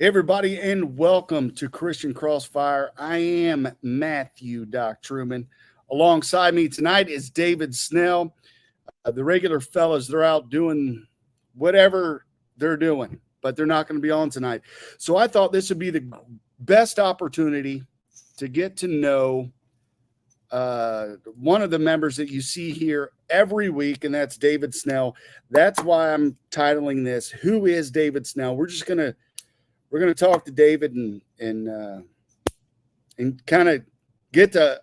Hey everybody, and welcome to Christian Crossfire. I am Matthew Doc Truman. Alongside me tonight is David Snell. The regular fellas, they're out doing whatever they're doing, but they're not going to be on tonight. So I thought this would be the best opportunity to get to know one of the members that you see here every week, and that's David Snell. That's why I'm titling this, Who is David Snell? We're going to talk to David and kind of get to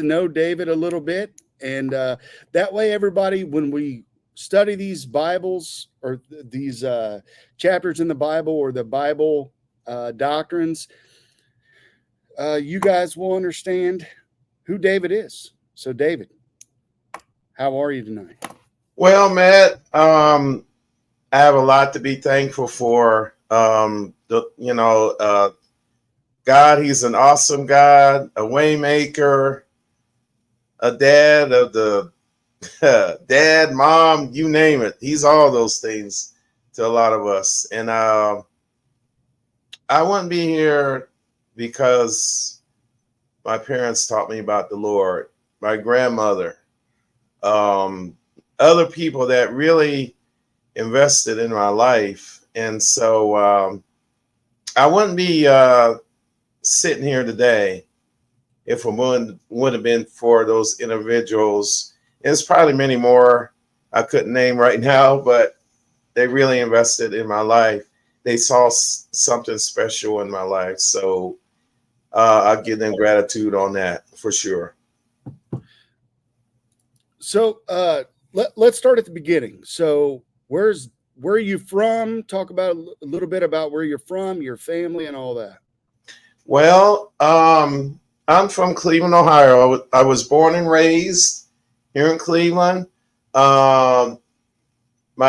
know David a little bit, and that way, everybody, when we study these Bibles or these chapters in the Bible or the Bible doctrines, you guys will understand who David is. So, David, how are you tonight? Well, Matt, I have a lot to be thankful for. God, he's an awesome God, a waymaker, a dad of the dad, mom, you name it. He's all those things to a lot of us. And I wouldn't be here because my parents taught me about the Lord, my grandmother, other people that really invested in my life. And so I wouldn't be sitting here today if it would have been for those individuals. There's probably many more I couldn't name right now, but they really invested in my life. They saw something special in my life. So I'll give them gratitude on that for sure. So let's start at the beginning. So where are you from? Talk about a little bit about where you're from, your family, and all that. Well, I'm from Cleveland, Ohio. I was born and raised here in Cleveland. My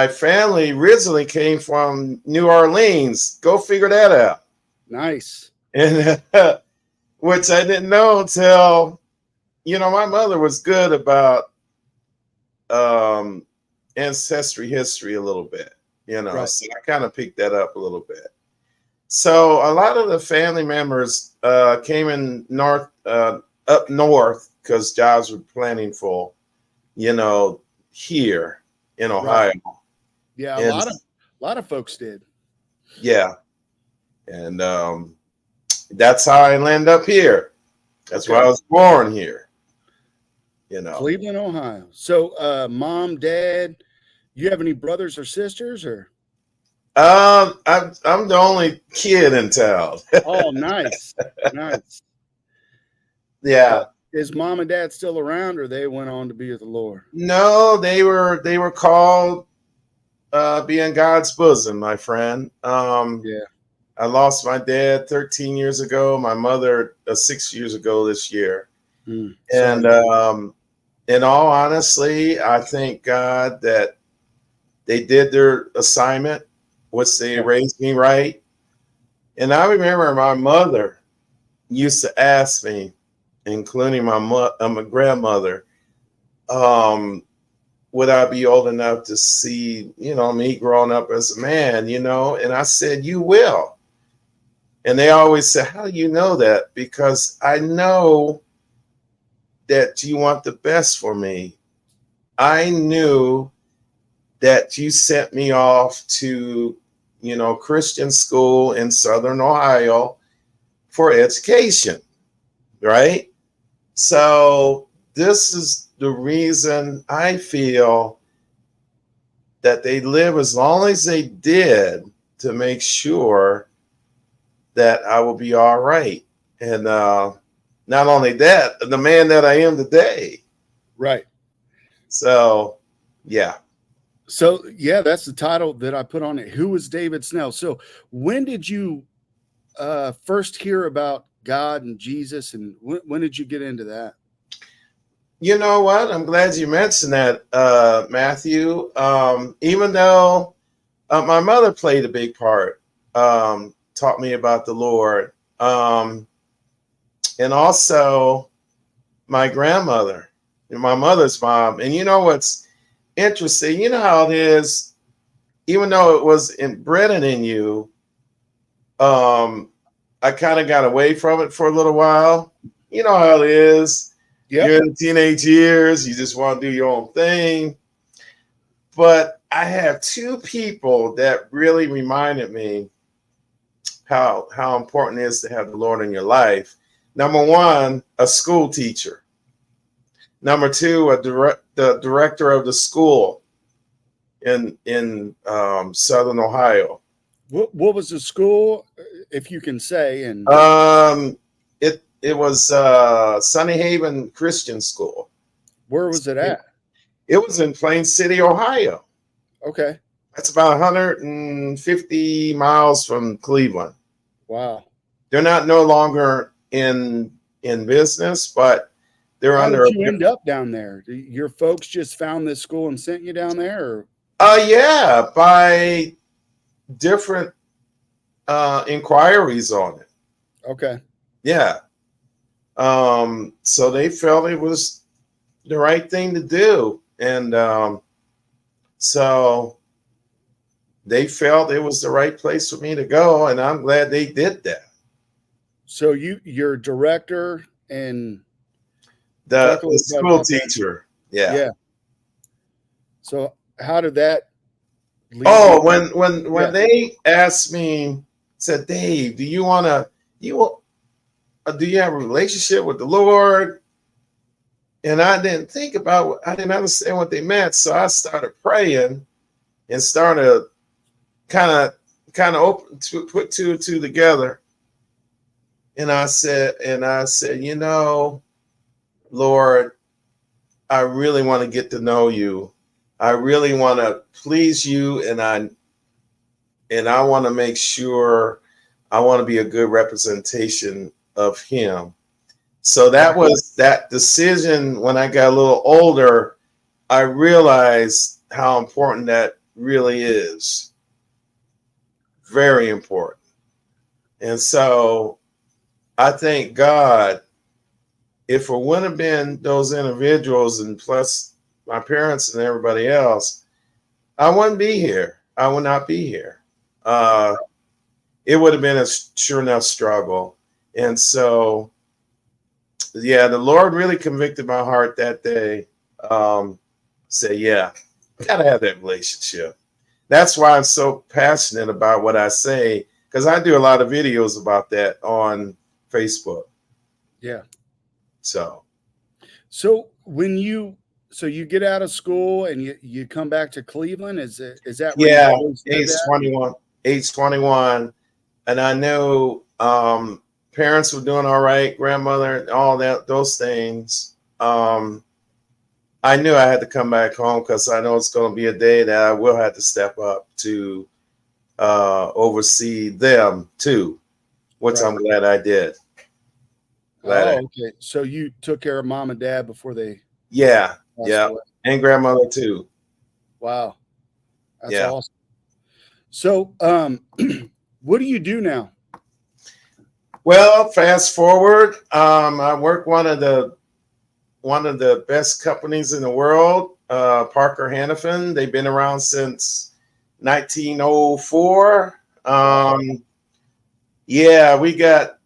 family originally came from New Orleans. Go figure that out. Nice. And which I didn't know until, my mother was good about ancestry history a little bit, right. So I kind of picked that up a little bit. So a lot of the family members came in up north because jobs were plentiful, here in Ohio. Right. Yeah, a lot of folks did. Yeah, and that's how I landed up here. That's why I was born here. Cleveland, Ohio. So, mom, dad, you have any brothers or sisters, or? I'm the only kid in town. Oh, nice, nice. Yeah. Is mom and dad still around, or they went on to be with the Lord? No, they were called be in God's bosom, my friend. Yeah. I lost my dad 13 years ago. My mother 6 years ago this year. And in all honesty, I thank God that they did their assignment, which they raised me right. And I remember my mother used to ask me, including my grandmother, would I be old enough to see, me growing up as a man, and I said, you will. And they always said, how do you know that? Because I know that you want the best for me. I knew that you sent me off to, Christian school in Southern Ohio for education, right? So this is the reason I feel that they live as long as they did to make sure that I will be all right. And not only that, the man that I am today. Right. So, yeah. So, yeah, that's the title that I put on it. Who is David Snell? So when did you first hear about God and Jesus, and when did you get into that? You know what? I'm glad you mentioned that, Matthew. Even though my mother played a big part, taught me about the Lord. And also my grandmother, my mother's mom. And you know what's interesting? You know how it is, even though it was embedded in you, I kind of got away from it for a little while. You know how it is. Yep. You're in the teenage years. You just want to do your own thing. But I have two people that really reminded me how important it is to have the Lord in your life. Number one, a school teacher. Number two, the director of the school in Southern Ohio. What was the school, if you can say? And it was Sunny Haven Christian School. where was it at? It was in Plain City, Ohio. Okay. That's about 150 miles from Cleveland. Wow. They're not no longer in business, but they're How under. did you end up down there? Your folks just found this school and sent you down there? Yeah, by different inquiries on it. Okay. Yeah. So they felt it was the right thing to do. And so they felt it was the right place for me to go. And I'm glad they did that. So your director and The school teacher. Yeah. Yeah. So how did that lead Oh, you? when they asked me, said, Dave, do you have a relationship with the Lord? And I didn't understand what they meant. So I started praying and started kind of put two and two together. And I said, Lord, I really want to get to know you. I really want to please you. And I want to make sure I want to be a good representation of him. So that was that decision. When I got a little older, I realized how important that really is. Very important. And so I thank God, if it wouldn't have been those individuals and plus my parents and everybody else, I wouldn't be here. I would not be here. It would have been a sure enough struggle. And so, yeah, the Lord really convicted my heart that day. Say, yeah, gotta have that relationship. That's why I'm so passionate about what I say, because I do a lot of videos about that on Facebook. Yeah. So when you get out of school and you come back to Cleveland, is that where yeah, you always lived at? age 21, and I knew parents were doing all right, grandmother, all those things. I knew I had to come back home because I know it's going to be a day that I will have to step up to oversee them too, which Right. I'm glad I did. Okay. So you took care of mom and dad before they Yeah, passed yeah, away. and grandmother too. Wow. That's Yeah. awesome. So what do you do now? Well, fast forward, I work one of the best companies in the world, Parker Hannifin. They've been around since 1904. Yeah, we got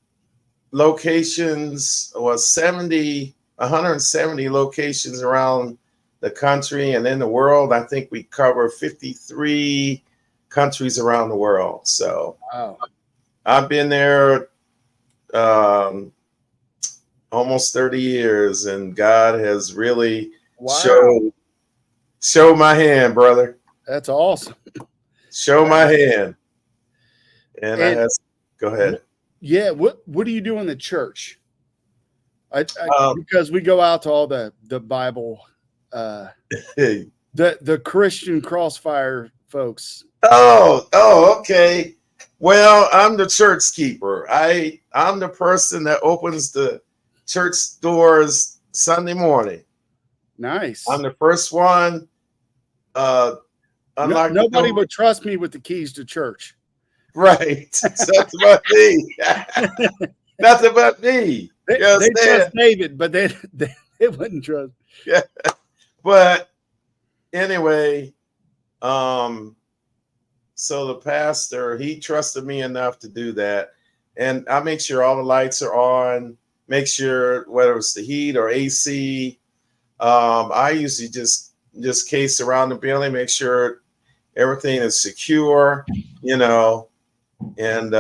locations, 170 locations around the country and in the world. I think we cover 53 countries around the world. So Wow. I've been there almost 30 years, and God has really showed my hand, brother. That's awesome. Show my hand. And go ahead. Yeah. What do you do in the church? Because we go out to all the Bible, the Christian Crossfire folks. Oh, okay. Well, I'm the church keeper. I'm the person that opens the church doors Sunday morning. Nice. I'm the first one. Nobody would trust me with the keys to church. Right. That's about me. Nothing but me. They trust David, but they wouldn't trust. Yeah. But anyway, So the pastor, he trusted me enough to do that. And I make sure all the lights are on, make sure whether it's the heat or AC. I usually just case around the building, make sure everything is secure, you know, and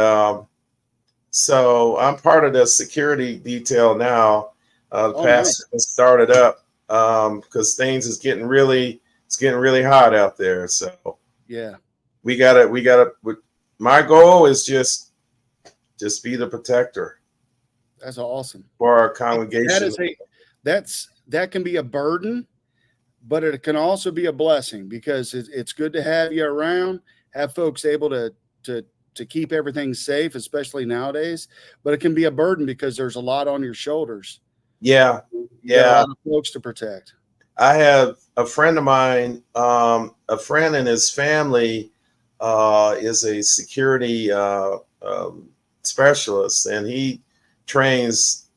so I'm part of the security detail now. The Oh, nice. pastor has started up because things is getting really, it's getting really hot out there. So Yeah, we gotta. My goal is just be the protector that's awesome. for our That congregation. is that can be a burden, but it can also be a blessing because it's good to have you around, have folks able to keep everything safe, especially nowadays. But it can be a burden because there's a lot on your shoulders. Yeah, You got a yeah. lot of folks to protect. I have a friend of mine, a friend and his family is a security specialist, and he trains,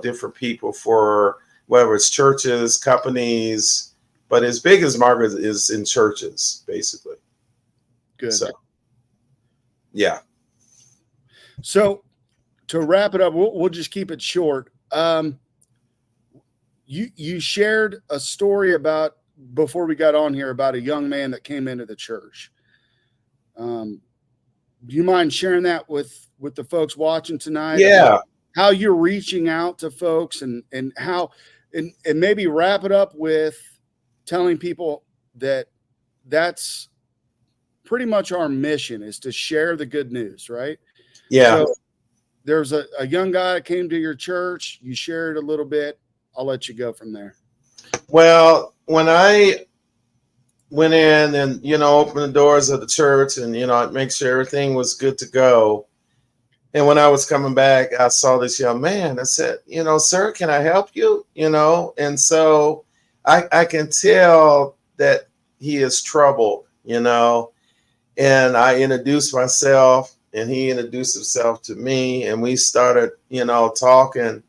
different people for whether it's churches, companies, but his biggest market is in churches, basically. Good. So, yeah. So to wrap it up, we'll just keep it short. You shared a story about before we got on here about a young man that came into the church. Do you mind sharing that with the folks watching tonight? Yeah. About how you're reaching out to folks and how and maybe wrap it up with telling people that that's pretty much our mission is to share the good news, right? Yeah. So there's a young guy that came to your church. You shared a little bit. I'll let you go from there. Well, when I went in and, opened the doors of the church and, I'd make sure everything was good to go. And when I was coming back, I saw this young man. I said, sir, can I help you? And so I can tell that he is troubled, and I introduced myself and he introduced himself to me and we started, talking.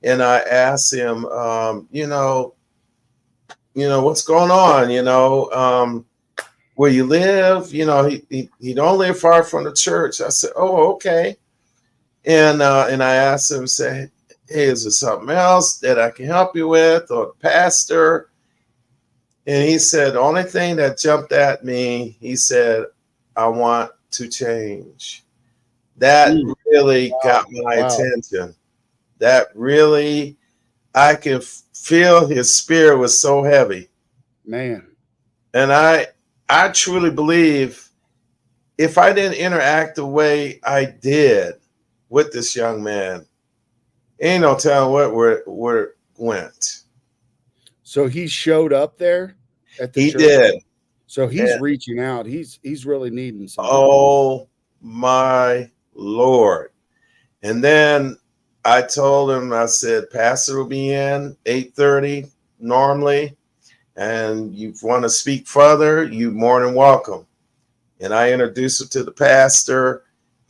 And I asked him, what's going on? Where you live? He don't live far from the church. I said, oh, okay. And I asked him, say, hey, is there something else that I can help you with, or the pastor? And he said, the only thing that jumped at me, he said, I want to change. That really got my attention. That really, I can feel his spirit was so heavy. Man. And I truly believe if I didn't interact the way I did with this young man, ain't no telling where it went. So he showed up there at the He church. did. So he's And, reaching out. He's really needing something. oh my Lord. And then I told him, I said, Pastor will be in 8:30 normally. And you want to speak further, you more than welcome. And I introduced him to the pastor,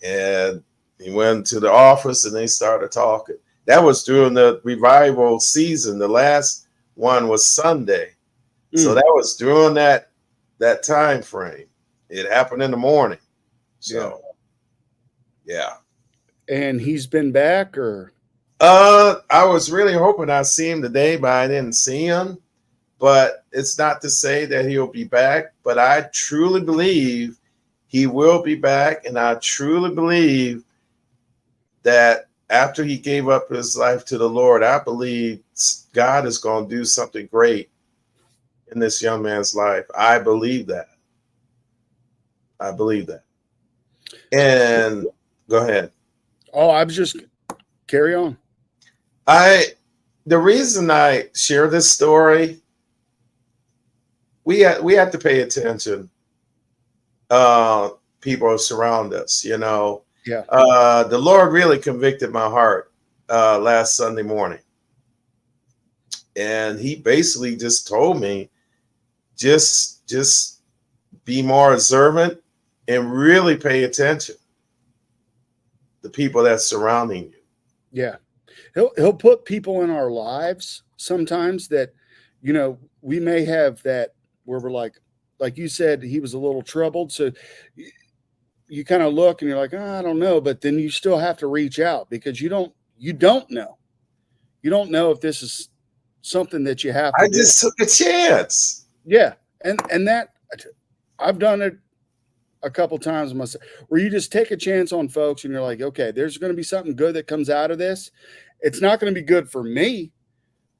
and he went to the office and they started talking. That was during the revival season. The last one was Sunday. So that was during that time frame. It happened in the morning. So yeah. And he's been back, or I was really hoping I'd see him today, but I didn't see him. But it's not to say that he'll be back, but I truly believe he will be back. And I truly believe that after he gave up his life to the Lord, I believe God is going to do something great in this young man's life. I believe that. I believe that. And go ahead. Oh, I was just carry on. The reason I share this story, we have to pay attention. People surround us, Yeah. The Lord really convicted my heart last Sunday morning. And he basically just told me, just be more observant and really pay attention to the people that's surrounding you. Yeah. He'll put people in our lives sometimes that, we may have that where we're like, like you said, he was a little troubled. So you kind of look and you're like, oh, I don't know, but then you still have to reach out because you don't know. You don't know if this is something that you have to I do. just took a chance. Yeah. And that I've done it a couple times myself, where you just take a chance on folks and you're like, okay, there's going to be something good that comes out of this. It's not going to be good for me,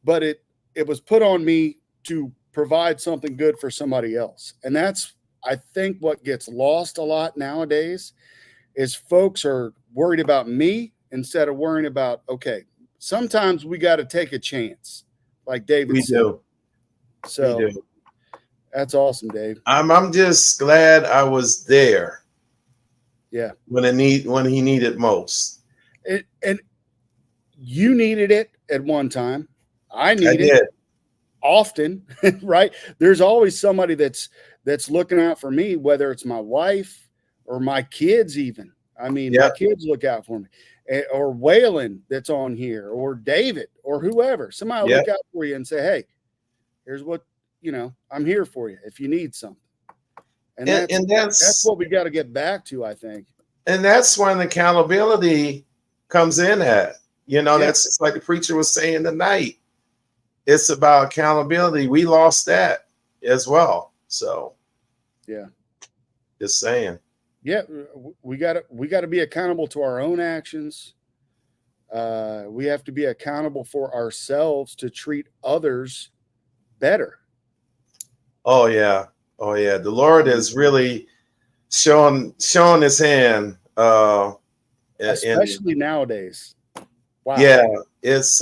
but it was put on me to provide something good for somebody else. And that's, I think, what gets lost a lot nowadays is folks are worried about me instead of worrying about, okay, sometimes we got to take a chance, like David We said. do. So We do. that's awesome, Dave. I'm just glad I was there. Yeah. When he needed most. And you needed it at one time. I need did. it often, right? There's always somebody that's looking out for me, whether it's my wife or my kids even. I mean, my kids look out for me. Or Waylon that's on here, or David, or whoever. Somebody will look out for you and say, hey, here's what, I'm here for you if you need something. And that's what we got to get back to, I think. And that's when accountability comes in at. That's just like the preacher was saying tonight. It's about accountability. We lost that as well. So, yeah, just saying. Yeah, we got to be accountable to our own actions. We have to be accountable for ourselves to treat others better. Oh yeah. The Lord has really shown his hand. Especially nowadays. Wow. Yeah, it's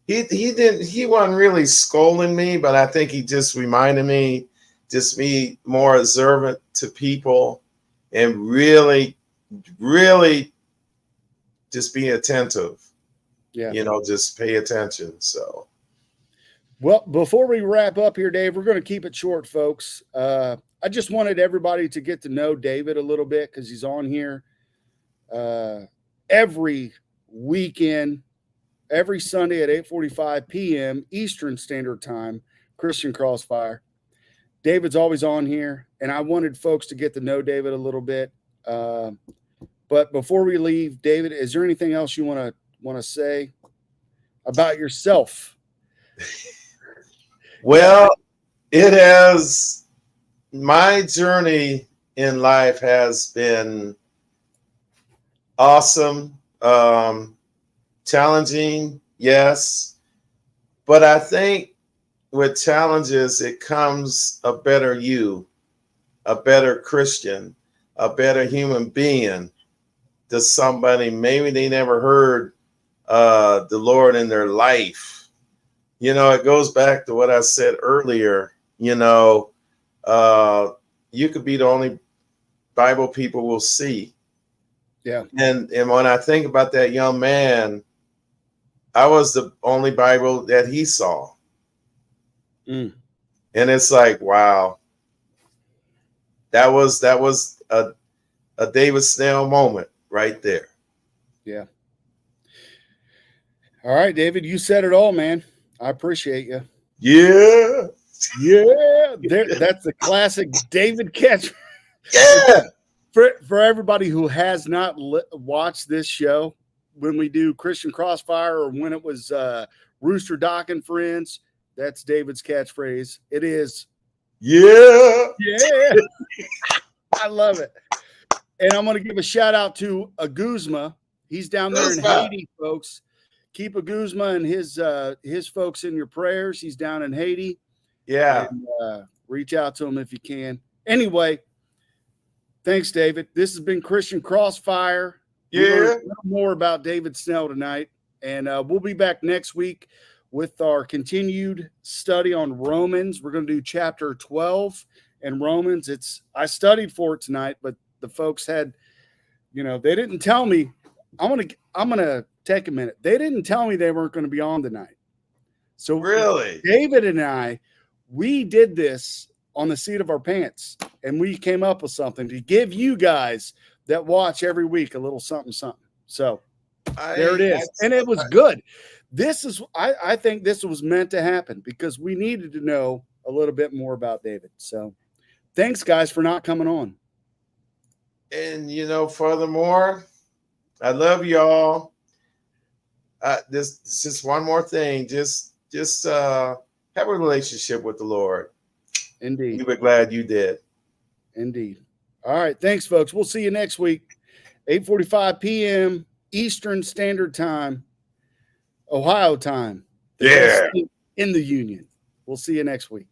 he wasn't really scolding me, but I think he just reminded me, just be more observant to people and really, really just be attentive. Yeah. Just pay attention. So well, before we wrap up here, Dave, we're going to keep it short, folks. I just wanted everybody to get to know David a little bit because he's on here every weekend, every Sunday at 8:45 p.m. Eastern Standard Time, Christian Crossfire. David's always on here, and I wanted folks to get to know David a little bit. But before we leave, David, is there anything else you want to say about yourself? Well, it has, my journey in life has been awesome, challenging, yes. But I think with challenges, it comes a better you, a better Christian, a better human being to somebody. Maybe they never heard the Lord in their life. It goes back to what I said earlier. You could be the only Bible people will see. Yeah. And when I think about that young man, I was the only Bible that he saw. And it's like, wow, that was a David Snell moment right there. Yeah. All right, David, you said it all, man. I appreciate you. Yeah. That's the classic David catch. Yeah. For everybody who has not watched this show, when we do Christian Crossfire or when it was Rooster Doc and Friends, that's David's catchphrase. It is. Yeah. I love it. And I'm going to give a shout out to Aguzma. He's down there in Haiti, folks. Keep Aguzma and his folks in your prayers. He's down in Haiti. Yeah. And, reach out to him if you can. Anyway, thanks, David. This has been Christian Crossfire. Yeah. We learned a little more about David Snell tonight. And we'll be back next week with our continued study on Romans. We're going to do chapter 12 in Romans. I studied for it tonight, but the folks had, they didn't tell me. I'm gonna take a minute. They didn't tell me they weren't going to be on tonight. So really, David and I, we did this on the seat of our pants, and we came up with something to give you guys that watch every week a little something. So there it is. And it was good. I think this was meant to happen because we needed to know a little bit more about David. So thanks, guys, for not coming on. And, furthermore, I love y'all. This just one more thing. Just have a relationship with the Lord. Indeed. You were glad you did. Indeed. All right. Thanks, folks. We'll see you next week, 8:45 p.m. Eastern Standard Time, Ohio time. The best state in the union. We'll see you next week.